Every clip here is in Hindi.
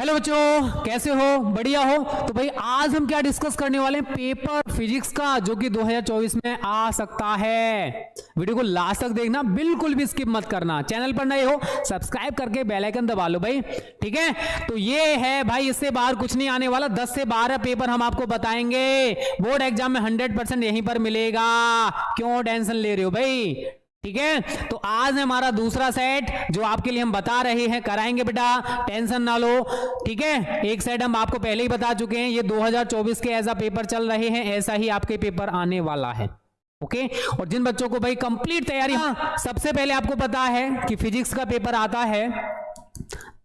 हेलो बच्चों, कैसे हो? बढ़िया हो? तो भाई आज हम क्या डिस्कस करने वाले हैं? पेपर फिजिक्स का, जो कि 2024 में आ सकता है। वीडियो को लास्ट तक देखना, बिल्कुल भी स्किप मत करना। चैनल पर नए हो सब्सक्राइब करके बेल आइकन दबा लो भाई, ठीक है? तो ये है भाई, इससे बाहर कुछ नहीं आने वाला। 10 से 12 पेपर हम आपको बताएंगे। बोर्ड एग्जाम में 100% यहीं पर मिलेगा। क्यों टेंशन ले रहे हो भाई? ठीक है, तो आज है हमारा दूसरा सेट जो आपके लिए हम बता रहे हैं, कराएंगे बेटा, टेंशन ना लो। ठीक है, एक सेट हम आपको पहले ही बता चुके हैं। ये 2024 के ऐसा पेपर चल रहे हैं, ऐसा ही आपके पेपर आने वाला है। ओके, और जिन बच्चों को भाई कंप्लीट तैयारी, सबसे पहले आपको पता है कि फिजिक्स का पेपर आता है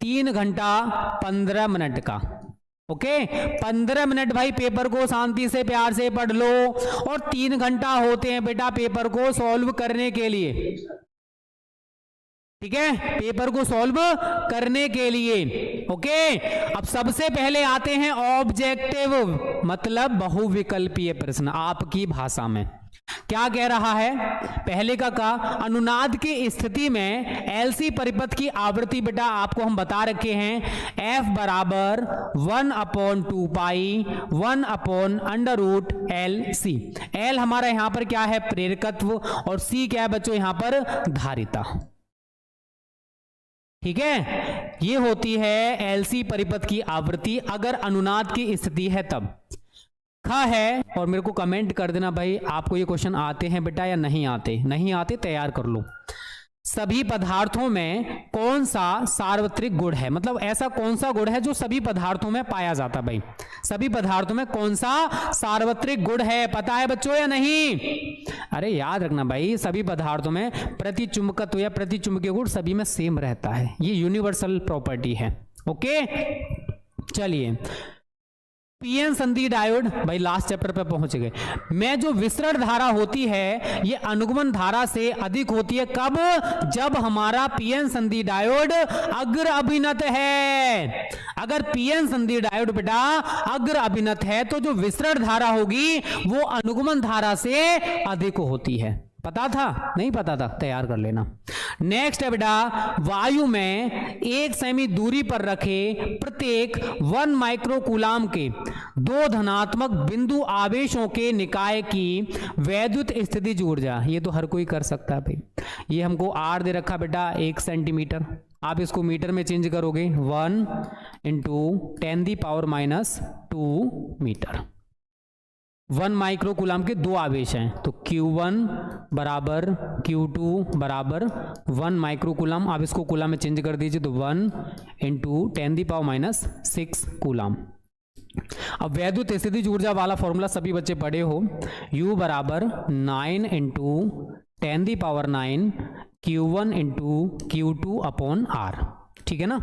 3 घंटा 15 मिनट का। ओके, 15 मिनट भाई पेपर को शांति से प्यार से पढ़ लो, और 3 घंटा होते हैं बेटा पेपर को सॉल्व करने के लिए। ठीक है, पेपर को सॉल्व करने के लिए। ओके, अब सबसे पहले आते हैं ऑब्जेक्टिव, मतलब बहुविकल्पीय प्रश्न। आपकी भाषा में क्या कह रहा है? पहले का अनुनाद की स्थिति में एलसी परिपथ की आवृत्ति बेटा आपको हम बता रखे हैं, एफ बराबर 1/2 पाई 1/√LC। एल हमारा यहां पर क्या है? प्रेरकत्व, और सी क्या है बच्चों? यहां पर धारिता। ठीक है, ये होती है एलसी परिपथ की आवृत्ति अगर अनुनाद की स्थिति है तब। खा है, और मेरे को कमेंट कर देना भाई आपको ये क्वेश्चन आते हैं बेटा या नहीं आते। नहीं आते तैयार कर लो। सभी पदार्थों में कौन सा सार्वत्रिक गुण है? मतलब ऐसा कौन सा गुण है जो सभी पदार्थों में पाया जाता है? भाई सभी पदार्थों में कौन सा सार्वत्रिक गुण है? पता है बच्चों या नहीं? अरे याद रखना भाई, सभी पदार्थों में प्रतिचुंबकत्व या प्रतिचुंबकीय गुण सभी में सेम रहता है। ये यूनिवर्सल प्रॉपर्टी है। ओके, चलिए, पीएन संधि डायोड, भाई लास्ट चैप्टर पे पहुंच गए। में जो विसरण धारा होती है ये अनुगमन धारा से अधिक होती है। कब? जब हमारा पीएन संधि डायोड अग्र अभिनत है। अगर पीएन संधि डायोड बेटा अग्र अभिनत है तो जो विसरण धारा होगी वो अनुगमन धारा से अधिक होती है। पता था? नहीं पता था? तैयार कर लेना। नेक्स्ट है बेटा, वायु में 1 सेमी दूरी पर रखे प्रत्येक 1 माइक्रोकूलाम के 2 धनात्मक बिंदु आवेशों के निकाय की वैद्युत स्थितिज ऊर्जा। ये तो हर कोई कर सकता है भाई। ये हमको आर दे रखा बेटा 1 सेंटीमीटर, आप इसको मीटर में चेंज करोगे, 1 × 10⁻² मीटर। 1 माइक्रोकूलाम के 2 आवेश हैं, तो Q1 बराबर Q2 बराबर 1 माइक्रोकूलाम। आप इसको कूलाम में चेंज कर दीजिए, तो 1 × 10⁻6 कूलाम। अब वैद्युत स्थितिज ऊर्जा वाला फॉर्मूला सभी बच्चे पढ़े हो, U बराबर 9 × 10⁹ Q1 × Q2/R। ठीक है ना?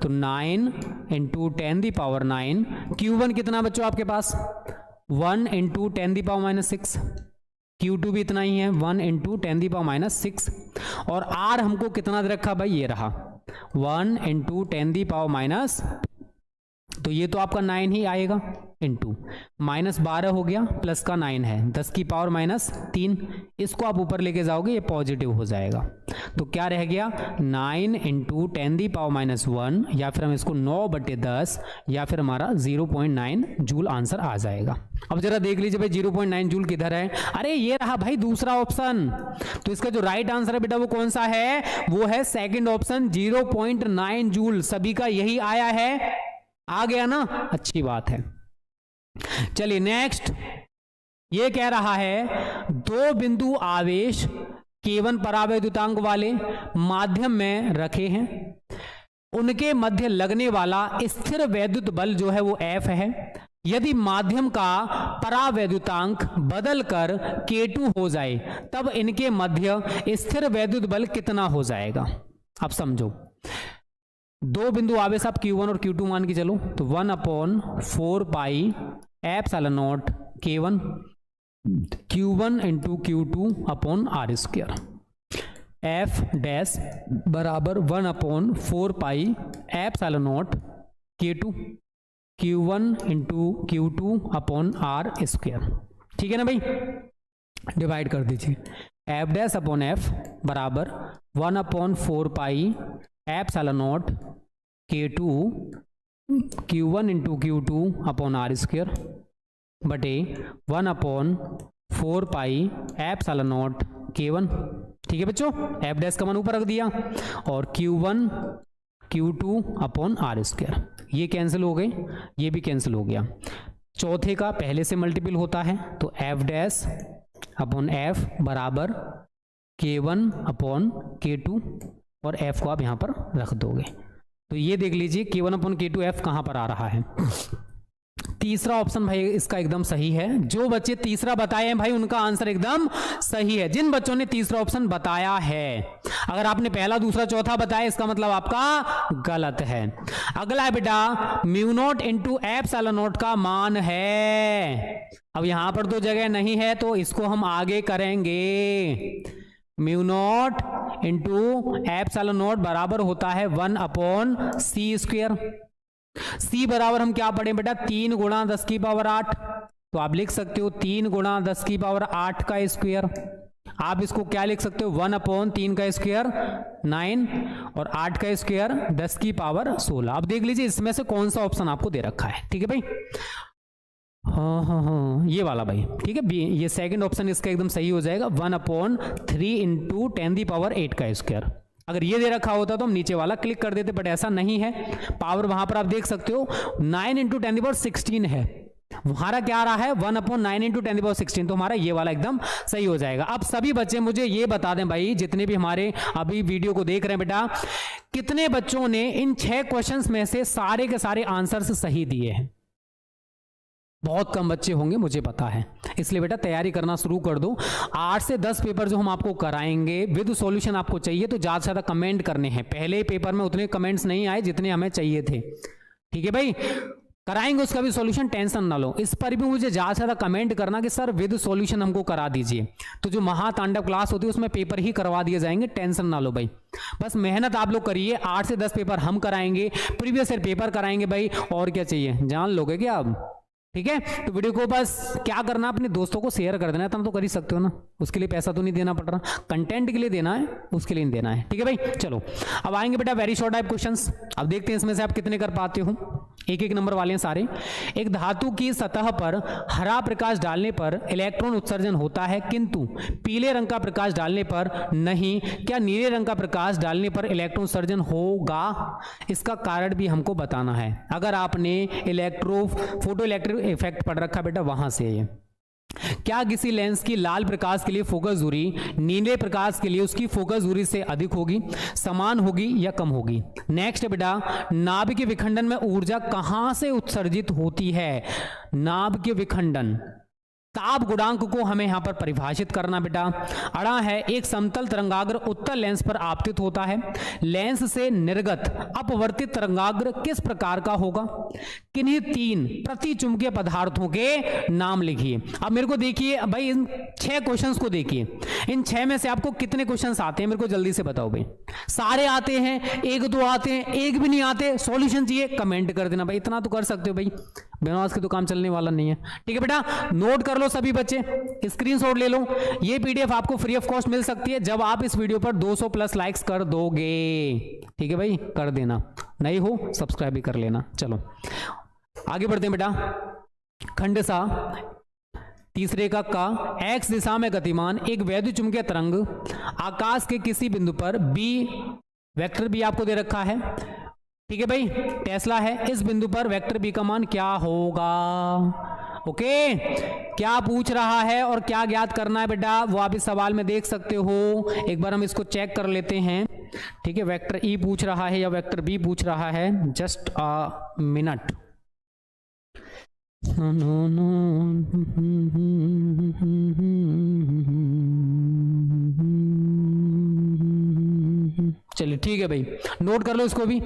तो 9 × 10⁹ Q1 कितना बच्चों आपके पास? 1 × 10⁻6। Q2 भी इतना ही है, 1 × 10⁻6। और R हमको कितना दे रखा भाई? ये रहा 1 × 10⁻, तो ये तो आपका 9 ही आएगा, इंटू -12 हो गया, प्लस का 9 है, 10⁻3। इसको आप ऊपर लेके जाओगे ये पॉजिटिव हो जाएगा, तो क्या रह गया? 9 × 10⁻1, या फिर हम इसको 9/10, या फिर हमारा 0.9 जूल आंसर आ जाएगा। अब जरा देख लीजिए भाई 0.9 जूल किधर है? अरे ये रहा भाई दूसरा ऑप्शन। तो इसका जो राइट आंसर है बेटा वो कौन सा है? वो है सेकंड ऑप्शन, 0.9 जूल। सभी का यही आया है। आ गया ना? अच्छी बात है। चलिए नेक्स्ट, ये कह रहा है 2 बिंदु आवेश K1 परावैद्युतांक वाले माध्यम में रखे हैं, उनके मध्य लगने वाला स्थिर वैद्युत बल जो है वो F है। यदि माध्यम का परावैद्युतांक बदलकर K2 हो जाए तब इनके मध्य स्थिर वैद्युत बल कितना हो जाएगा? अब समझो, 2 बिंदु आवेश आप Q1 और Q2 मान के चलो, तो 1/4 pi ε0 K1 Q1 × Q2/R²। F dash बराबर 1/4 पाई ε0 K2 Q1 × Q2/R²। ठीक है ना भाई? डिवाइड कर दीजिए, F डैश अपॉन F बराबर 1/4 pi ε0 K2 Q1 into Q2 upon R square बटे 1/4 पाई एप्सिलॉन नॉट K1। ठीक है बच्चों, एफ डैश का मान ऊपर रख दिया और Q1 Q2 upon R square, ये कैंसिल हो गए, ये भी कैंसिल हो गया। चौथे का पहले से मल्टीपल होता है तो एफ डैश अपॉन एफ बराबर K1 अपॉन K2 और एफ को आप यहाँ पर रख दोगे। तो ये देख लीजिए K1 अपॉन K2 एफ कहाँ पर आ रहा है। तीसरा ऑप्शन भाई इसका एकदम सही है। जो बच्चे तीसरा बताए हैं भाई उनका आंसर एकदम सही है। जिन बच्चों ने तीसरा ऑप्शन बताया है, अगर आपने पहला दूसरा चौथा बताया इसका मतलब आपका गलत है। अगला है बेटा mu naught into epsilon not का मान है। अब यहां पर तो जगह नहीं है तो इसको हम आगे करेंगे। Mu naught into epsilon not बराबर होता है 1/c स्क्वायर। C बराबर हम क्या पढ़े बेटा 3 गुणा 10 की पावर 8, तो आप लिख सकते हो 3 गुणा 10 की पावर 8 का स्क्वायर। आप इसको क्या लिख सकते हो 1/3 का स्क्वायर 9 और 8 का स्क्वायर 10 की पावर 16। अब देख लीजिए इसमें से कौन सा ऑप्शन आपको दे रखा है। ठीक है भाई, हाँ ये वाला भाई, ठीक है बी, ये सेकंड ऑप्शन इसका एकदम सही हो जाएगा 1/3 इंटू 10⁸ का स्क्वायर। अगर ये दे रखा होता तो हम नीचे वाला क्लिक कर देते, बट ऐसा नहीं है। पावर वहां पर आप देख सकते हो 9 इंटू 10⁻16 है, हमारा क्या आ रहा है 1/9 इंटू 10⁻16, तो हमारा ये वाला एकदम सही हो जाएगा। अब सभी बच्चे मुझे ये बता दें भाई, जितने भी हमारे अभी वीडियो को देख रहे हैं बेटा, कितने बच्चों ने इन 6 क्वेश्चंस में से सारे के सारे आंसर्स सही दिए हैं। बहुत कम बच्चे होंगे मुझे पता है, इसलिए बेटा तैयारी करना शुरू कर दो। 8 से 10 पेपर जो हम आपको कराएंगे विद सॉल्यूशन आपको चाहिए तो ज़्यादा से ज़्यादा कमेंट करने हैं। पहले पेपर में उतने कमेंट्स नहीं आए जितने हमें चाहिए थे। ठीक है भाई, कराएंगे उसका भी सॉल्यूशन, टेंशन ना लो। इस पर भी मुझे ज़्यादा से ज़्यादा कमेंट करना कि सर विद सॉल्यूशन हमको करा दीजिए। तो जो महातांडव क्लास होती है उसमें पेपर ही करवा दिए जाएंगे, टेंशन ना लो भाई। बस मेहनत आप लोग करिए। 8 से 10 पेपर हम कराएंगे, प्रीवियस ईयर पेपर कराएंगे भाई, और क्या चाहिए, जान लोगे क्या आप। ठीक है, तो वीडियो को बस क्या करना, अपने दोस्तों को शेयर कर देना है, तुम तो कर ही सकते हो ना, उसके लिए पैसा तो नहीं देना पड़ रहा, कंटेंट के लिए देना है, उसके लिए नहीं देना है। ठीक है भाई, चलो अब आएंगे बेटा वेरी शॉर्ट टाइप क्वेश्चंस। अब देखते हैं इसमें से आप कितने कर पाते हो। एक एक नंबर वाले हैं सारे। एक धातु की सतह पर हरा प्रकाश डालने पर इलेक्ट्रॉन उत्सर्जन होता है, किंतु पीले रंग का प्रकाश डालने पर नहीं। क्या नीले रंग का प्रकाश डालने पर इलेक्ट्रॉन उत्सर्जन होगा? इसका कारण भी हमको बताना है। अगर आपने फोटो इलेक्ट्रिक इफेक्ट पढ़ रखा बेटा, वहां से ये क्या किसी लेंस की लाल प्रकाश के लिए फोकस दूरी नीले प्रकाश के लिए उसकी फोकस दूरी से अधिक होगी, समान होगी या कम होगी? नेक्स्ट बेटा, नाभिक विखंडन में ऊर्जा कहां से उत्सर्जित होती है? नाभिक विखंडन, ताप गुणांक को हमें यहां पर परिभाषित करना बेटा। अड़ा है, एक समतल तरंगाग्र उत्तल लेंस पर आपतित होता है, लेंस से निर्गत अपवर्तित तरंगाग्र किस प्रकार का होगा? किन्हीं 3 प्रतिचुंबकीय पदार्थों के नाम लिखिए। अब मेरे को देखिए भाई, इन 6 क्वेश्चंस को देखिए, इन 6 में से आपको कितने क्वेश्चंस आते हैं मेरे को जल्दी से बताओ भाई। सारे आते हैं, 1-2 आते हैं, एक भी नहीं आते, सॉल्यूशन चाहिए, कमेंट कर देना भाई, इतना तो कर सकते हो भाई, बिना के तो काम चलने वाला नहीं है। ठीक है बेटा, नोट कर लो सभी बच्चे, स्क्रीनशॉट ले लो। ये पीडीएफ आपको फ्री ऑफ कॉस्ट मिल सकती है जब आप इस वीडियो पर 200 प्लस लाइक्स कर दोगे। ठीक है भाई, कर देना, नहीं हो सब्सक्राइब भी कर लेना। चलो आगे बढ़ते हैं बेटा। खंड सा तीसरे का एक्स दिशा में गतिमान एक वैद्युत चुंबकीय तरंग आकाश के किसी बिंदु पर बी, वेक्टर बी आपको दे रखा है। ठीक है भाई, टेस्ला है, इस बिंदु पर वेक्टर बी का मान क्या होगा? ओके, क्या पूछ रहा है और क्या ज्ञात करना है बेटा, वो आप इस सवाल में देख सकते हो। एक बार हम इसको चेक कर लेते हैं। ठीक है, वेक्टर ई पूछ रहा है या वेक्टर बी पूछ रहा है, जस्ट अ मिनट। चलिए ठीक है भाई, नोट कर लो इसको भी।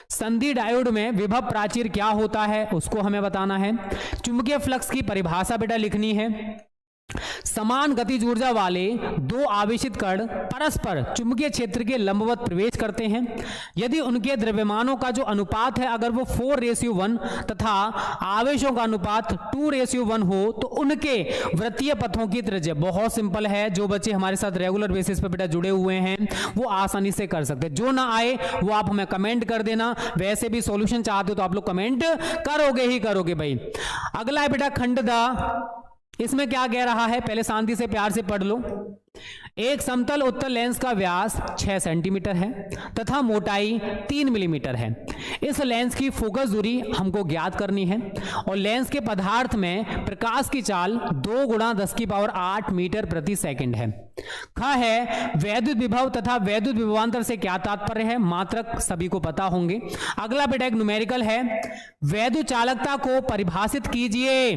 संधि डायोड में विभव प्राचीर क्या होता है उसको हमें बताना है। चुंबकीय फ्लक्स की परिभाषा बेटा लिखनी है समान गतिज ऊर्जा वाले दो आवेशित कण परस्पर चुंबकीय क्षेत्र के लंबवत प्रवेश करते हैं। यदि उनके द्रव्यमानों का जो अनुपात है अगर वो 4:1 तथा आवेशों का अनुपात 2:1 हो तो उनके वृत्तीय पथों की त्रिज्या, बहुत सिंपल है, जो बच्चे हमारे साथ रेगुलर बेसिस पे बेटा जुड़े हुए हैं वो आसानी से कर सकते हैं। जो ना आए वो आप हमें कमेंट कर देना, वैसे भी सॉल्यूशन चाहते हो तो आप लोग कमेंट करोगे ही करोगे भाई। अगला है बेटा खंड द, इसमें क्या कह रहा है पहले शांति से प्यार से पढ़ लो। एक समतल उत्तल लेंस का व्यास 6 सेंटीमीटर है तथा मोटाई 3 मिलीमीटर है। इस लेंस की फोकस दूरी हमको ज्ञात करनी है और लेंस के पदार्थ में प्रकाश की चाल 2 × 10⁸ मीटर प्रति सेकंड है। ख है वैद्युत विभव तथा वैद्युत विभवांतर से क्या तात्पर्य है, मात्रक सभी को पता होंगे। अगला बेटा एक न्यूमेरिकल है, वैद्युत चालकता को परिभाषित कीजिए।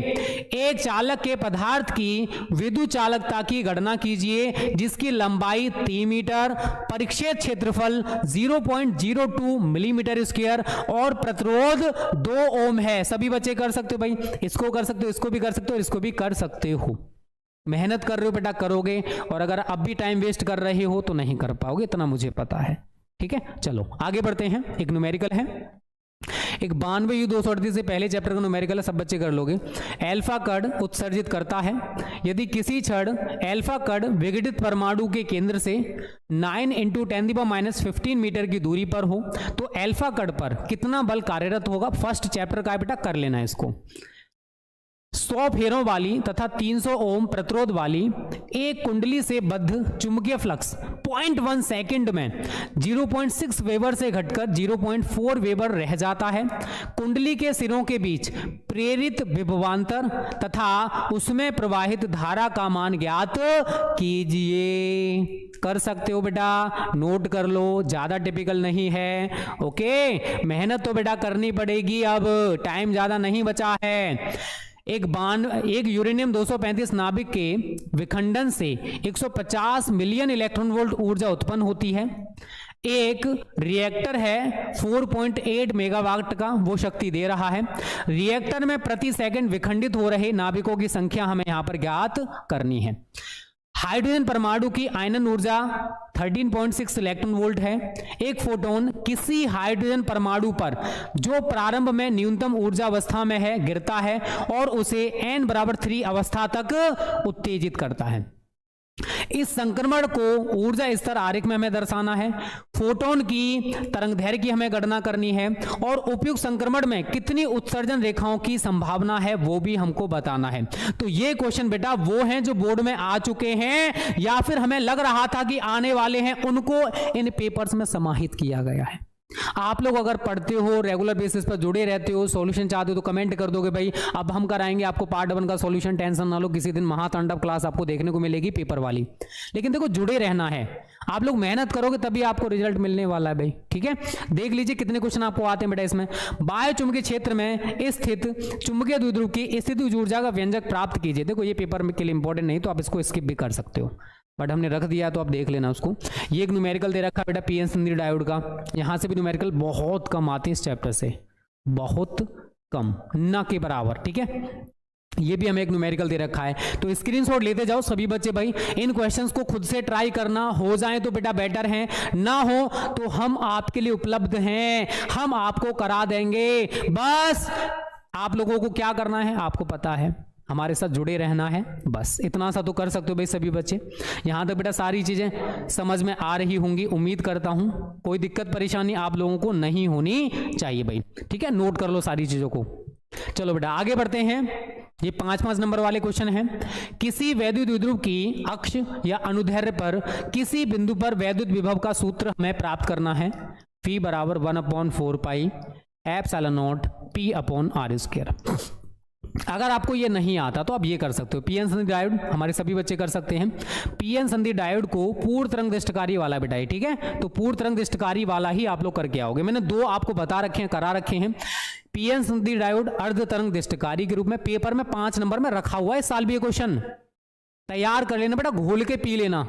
एक चालक के पदार्थ की विद्युत चालकता की गणना कीजिए जिसकी लंबाई 3 मीटर, परिक्षेत्र क्षेत्रफल 0.02 मिलीमीटर स्क्वायर और प्रतिरोध 2 ओम है। सभी बच्चे कर सकते हो भाई, इसको कर सकते हो, इसको भी कर सकते हो, इसको भी कर सकते हो। मेहनत कर रहे हो बेटा करोगे, और अगर अब भी टाइम वेस्ट कर रहे हो तो नहीं कर पाओगे, इतना मुझे पता है। ठीक है, चलो आगे बढ़ते हैं। एक न्यूमेरिकल है, एक 92U238 से पहले चैप्टर का न्यूमेरिकल है, सब बच्चे कर लोगे। एल्फा कण उत्सर्जित करता है। यदि किसी क्षण एल्फा कण विघटित परमाणु के केंद्र से 9 × 10⁻15 मीटर की दूरी पर हो तो एल्फा कण पर कितना बल कार्यरत होगा। फर्स्ट चैप्टर का बेटा कर लेना इसको। 100 फेरों वाली तथा 300 ओम प्रतिरोध वाली एक कुंडली से बद्ध चुंबकीय फ्लक्स 0.1 सेकंड में 0.6 वेबर से घटकर 0.4 वेबर रह जाता है। कुंडली के सिरों के बीच प्रेरित विभवांतर तथा उसमें प्रवाहित धारा का मान ज्ञात कीजिए। कर सकते हो बेटा, नोट कर लो, ज्यादा टिपिकल नहीं है। ओके, मेहनत तो बेटा करनी पड़ेगी, अब टाइम ज्यादा नहीं बचा है। एक यूरेनियम 235 नाभिक के विखंडन से 150 मिलियन इलेक्ट्रॉन वोल्ट ऊर्जा उत्पन्न होती है। एक रिएक्टर है 4.8 मेगावाट का, वो शक्ति दे रहा है। रिएक्टर में प्रति सेकंड विखंडित हो रहे नाभिकों की संख्या हमें यहां पर ज्ञात करनी है। हाइड्रोजन परमाणु की आयनन ऊर्जा 13.6 इलेक्ट्रॉन वोल्ट है। एक फोटोन किसी हाइड्रोजन परमाणु पर जो प्रारंभ में न्यूनतम ऊर्जा अवस्था में है गिरता है और उसे n=3 अवस्था तक उत्तेजित करता है। इस संक्रमण को ऊर्जा स्तर आरेख में हमें दर्शाना है। फोटोन की तरंगदैर्घ्य की हमें गणना करनी है और उपयुक्त संक्रमण में कितनी उत्सर्जन रेखाओं की संभावना है वो भी हमको बताना है। तो ये क्वेश्चन बेटा वो हैं जो बोर्ड में आ चुके हैं या फिर हमें लग रहा था कि आने वाले हैं, उनको इन पेपर्स में समाहित किया गया है। आप लोग अगर पढ़ते हो, रेगुलर बेसिस पर जुड़े रहते हो, सॉल्यूशन चाहते हो तो कमेंट कर दोगे भाई। अब हम कराएंगे आपको पार्ट 1 का सॉल्यूशन, टेंशन ना लो, किसी दिन महातांडव क्लास आपको देखने को मिलेगी पेपर वाली। लेकिन देखो जुड़े रहना है, आप लोग मेहनत करोगे तभी आपको रिजल्ट मिलने वाला है भाई। ठीक है, देख लीजिए कितने क्वेश्चन आपको आते हैं बेटा इसमें। बाह्य चुंबकीय क्षेत्र में स्थित चुंबकीय द्विध्रुव की स्थितिज ऊर्जा का व्यंजक प्राप्त कीजिए। देखो ये पेपर के लिए इंपॉर्टेंट नहीं तो आप इसको स्किप भी कर सकते हो, बट हमने रख दिया तो आप देख लेना उसको। ये एक न्यूमेरिकल दे रखा है बेटा पीएन संधि डायोड का। यहां से भी न्यूमेरिकल बहुत कम आते हैं इस चैप्टर से, बहुत कम, ना के बराबर। ठीक है, ये भी हमें एक न्यूमेरिकल दे रखा है, तो स्क्रीनशॉट लेते जाओ सभी बच्चे भाई। इन क्वेश्चंस को खुद से ट्राई करना, हो जाए तो बेटा बेटर है, ना हो तो हम आपके लिए उपलब्ध हैं, हम आपको करा देंगे। बस आप लोगों को क्या करना है आपको पता है, हमारे साथ जुड़े रहना है, बस इतना सा तो कर सकते हो भाई सभी बच्चे। यहां तक बेटा सारी चीजें समझ में आ रही होंगी, उम्मीद करता हूं कोई दिक्कत परेशानी आप लोगों को नहीं होनी चाहिए भाई। ठीक है, नोट कर लो सारी चीजों को। चलो बेटा आगे बढ़ते हैं। ये 5 नंबर वाले क्वेश्चन हैं। किसी वैद्युत द्विध्रुव की अक्ष या अनुदैर्ध्य पर किसी बिंदु पर वैद्युत विभव का सूत्र हमें प्राप्त करना है। V = 1/4 pi ε0 P/r²। अगर आपको ये नहीं आता तो आप ये कर सकते हो, पीएन संधि डायोड हमारे सभी बच्चे कर सकते हैं। पीएन संधि डायोड को पूर्ण तरंग दृष्टकारी वाला बेटा है। ठीक है, तो पूर्ण तरंग दृष्टकारी वाला ही आप लोग करके आओगे। मैंने 2 आपको बता रखे हैं, करा रखे हैं। पीएन संधि डायोड अर्ध तरंग दृष्टकारी के रूप में पेपर में 5 नंबर में रखा हुआ है। इस साल भी ये क्वेश्चन तैयार कर लेना बेटा, घोल के पी लेना।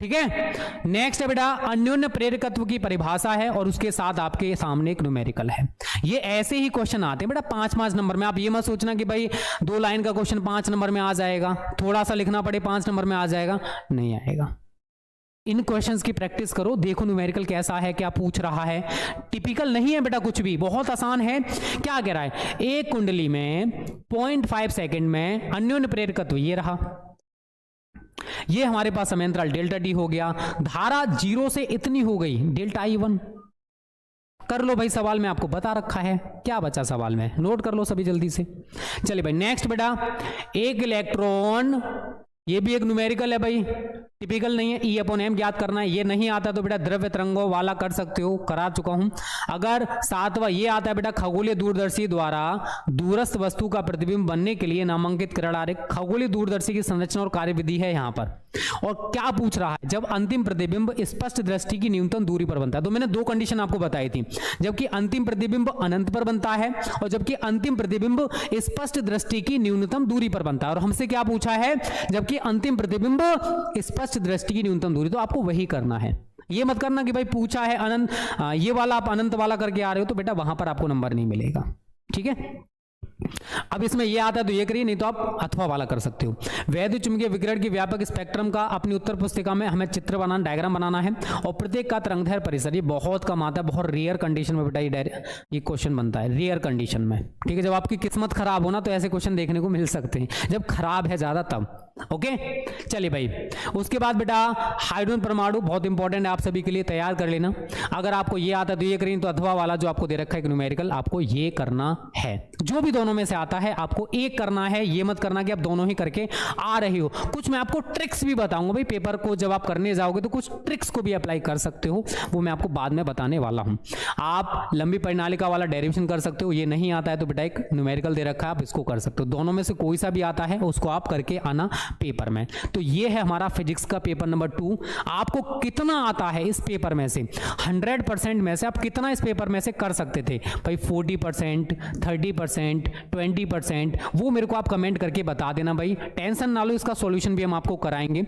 ठीक है। नेक्स्ट है बेटा अन्योन्य प्रेरकत्व की परिभाषा है और उसके साथ आपके सामने एक न्यूमेरिकल है। ये ऐसे ही क्वेश्चन आते हैं बेटा 5-5 नंबर में। आप ये मत सोचना कि भाई 2 लाइन का क्वेश्चन 5 नंबर में आ जाएगा, थोड़ा सा लिखना पड़े 5 नंबर में आ जाएगा, नहीं आएगा। इन क्वेश्चंस की प्रैक्टिस करो, देखो न्यूमेरिकल कैसा है, क्या पूछ रहा है। टिपिकल नहीं है बेटा कुछ भी, बहुत आसान है। क्या कह रहा है, एक कुंडली में 0.5 सेकंड में अन्योन्य प्रेरकत्व ये रहा, ये हमारे पास समय अंतराल डेल्टा डी हो गया, धारा 0 से इतनी हो गई डेल्टा I1। कर लो भाई, सवाल में आपको बता रखा है, क्या बचा सवाल में, नोट कर लो सभी जल्दी से। चलिए भाई नेक्स्ट बेटा, एक इलेक्ट्रॉन, ये भी एक न्यूमेरिकल है भाई, टिपिकल नहीं है। E/m ज्ञात करना है, ये नहीं आता तो बेटा द्रव्य तरंगों वाला कर सकते हो, करा चुका हूं। अगर 7वां ये आता है बेटा, खगोलीय दूरदर्शी द्वारा दूरस्थ वस्तु का प्रतिबिंब बनने के लिए नामांकित किरण आरेख। खगोलीय दूरदर्शी की संरचना और कार्यविधि है यहाँ पर। और क्या पूछ रहा है, जब अंतिम प्रतिबिंब स्पष्ट दृष्टि की न्यूनतम दूरी पर बनता है। तो मैंने 2 कंडीशन आपको बताई थी, जबकि अंतिम प्रतिबिंब अनंत पर बनता है और जबकि अंतिम प्रतिबिंब स्पष्ट दृष्टि की न्यूनतम दूरी पर बनता है। और हमसे क्या पूछा है, जबकि अंतिम प्रतिबिंब स्पष्ट दृष्टि की न्यूनतम दूरी, तो आपको वही करना है। ये मत करना कि भाई पूछा है अनंत, ये वाला आप अनंत वाला करके आ रहे हो, तो बेटा वहां पर आपको नंबर नहीं मिलेगा। ठीक है, अब इसमें ये आता है तो ये करिए, नहीं तो आप अथवा वाला कर सकते हो। वैद्युत चुंबकीय विकिरण की व्यापक स्पेक्ट्रम का अपनी उत्तर पुस्तिका में हमें चित्र बनाना, डायग्राम बनाना है, और प्रत्येक का तरंगदैर्घ्य परिसर, ये बहुत कम आता है, बहुत रेयर कंडीशन में बेटा ये क्वेश्चन बनता है, रेयर कंडीशन में। ठीक है, जब आपकी किस्मत खराब हो ना तो ऐसे क्वेश्चन देखने को मिल सकते हैं, जब खराब है ज्यादा तब। ओके, चलिए भाई, उसके बाद बेटा हाइड्रोजन परमाणु बहुत इंपॉर्टेंट है आप सभी के लिए, तैयार कर लेना। अगर आपको ये आता है तो ये करें, तो अथवा वाला जो आपको दे रखा है न्यूमेरिकल, आपको ये करना है। जो भी दोनों में से आता है आपको एक करना है, ये मत करना कि आप दोनों ही करके आ रहे हो। कुछ मैं आपको ट्रिक्स भी बताऊंगा भाई, पेपर को जब आप करने जाओगे तो कुछ ट्रिक्स को भी अप्लाई कर सकते हो, वो मैं आपको बाद में बताने वाला हूं। आप लंबी परिनालिका वाला डेरिवेशन कर सकते हो, ये नहीं आता है तो बेटा एक न्यूमेरिकल दे रखा है, आप इसको कर सकते हो। दोनों में से कोई सा भी आता है उसको आप करके आना पेपर में। तो ये है हमारा फिजिक्स का पेपर नंबर 2। आपको कितना आता है इस पेपर में से, 100% में से आप कितना इस पेपर में से कर सकते थे भाई, 40%, 30%, 20%, वो मेरे को आप कमेंट करके बता देना भाई। टेंशन ना लो, इसका सॉल्यूशन भी हम आपको कराएंगे।